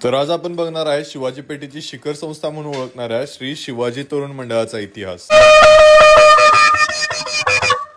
तर आज आपण बघणार आहे शिवाजी पेठेची शिखर संस्था म्हणून ओळखणाऱ्या श्री शिवाजी तरुण मंडळाचा इतिहास।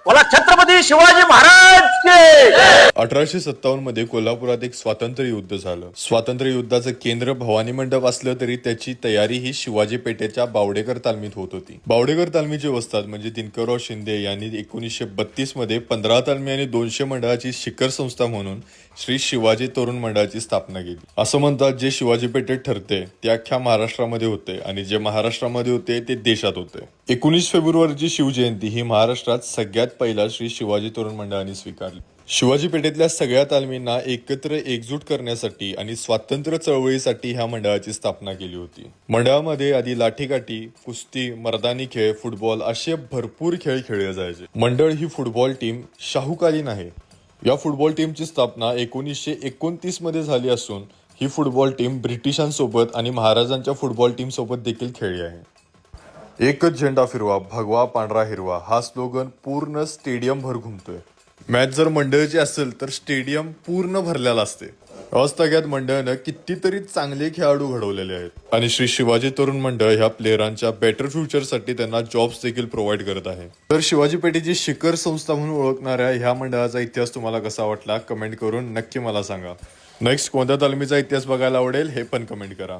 बोला छत्रपती शिवाजी महाराज के। 1857 मध्ये कोल्हापुरात एक स्वातंत्र्य युद्ध झालं। स्वातंत्र्य युद्धाचं केंद्र भवानी मंडप असलं तरी त्याची तयारी ही शिवाजी पेठेच्या बावडेकर तालमीत होत होती। बावडेकर तालमीचे वस्ताद म्हणजे दिनकरराव शिंदे यांनी 1932 मध्ये 15 तालमी आणि 200 मंडळाची शिखर संस्था म्हणून श्री शिवाजी तरुण मंडळाची स्थापना केली। असं म्हणतात जे शिवाजी पेठेत ठरते ते अख्ख्या महाराष्ट्रामध्ये होते आणि जे महाराष्ट्रामध्ये होते ते देशात होते। 19 फेब्रुवारीची शिवजयंती ही महाराष्ट्रात सगळ्यात पहिला श्री शिवाजी तरुण मंडळाने स्वीकारली। शिवाजी पेठेतल्या सगळ्या तालमींना एकत्र एकजूट करण्यासाठी आणि स्वातंत्र्य चळवळीसाठी ह्या मंडळाची स्थापना केली होती। मंडळामध्ये आधी लाठीकाठी, कुस्ती, मर्दानी खेळ, फुटबॉल असे भरपूर खेळ खेळले जायचे। मंडळ ही फुटबॉल टीम शाहूकालीन आहे। या फुटबॉल टीमची स्थापना 1929 मध्ये झाली असून ही फुटबॉल टीम ब्रिटिशांसोबत आणि महाराजांच्या फुटबॉल टीम सोबत देखील खेळली आहे। एकच झेंडा फिरवा, भगवा पांढरा हिरवा हा स्लोगन पूर्ण स्टेडियम भर घुमतोय। मॅच जर मंडळाची असेल तर स्टेडियम पूर्ण भरलेला असते। अवस्थाग्यात मंडळानं कितीतरी चांगले खेळाडू घडवलेले आहेत आणि श्री शिवाजी तरुण मंडळ ह्या प्लेयरांच्या बेटर फ्युचरसाठी त्यांना जॉब्स देखील प्रोव्हाइड करत आहे। तर शिवाजी पेठेची शिखर संस्था म्हणून ओळखणाऱ्या ह्या मंडळाचा इतिहास तुम्हाला कसा वाटला कमेंट करून नक्की मला सांगा। नेक्स्ट कोणत्या तालमीचा इतिहास बघायला आवडेल हे पण कमेंट करा।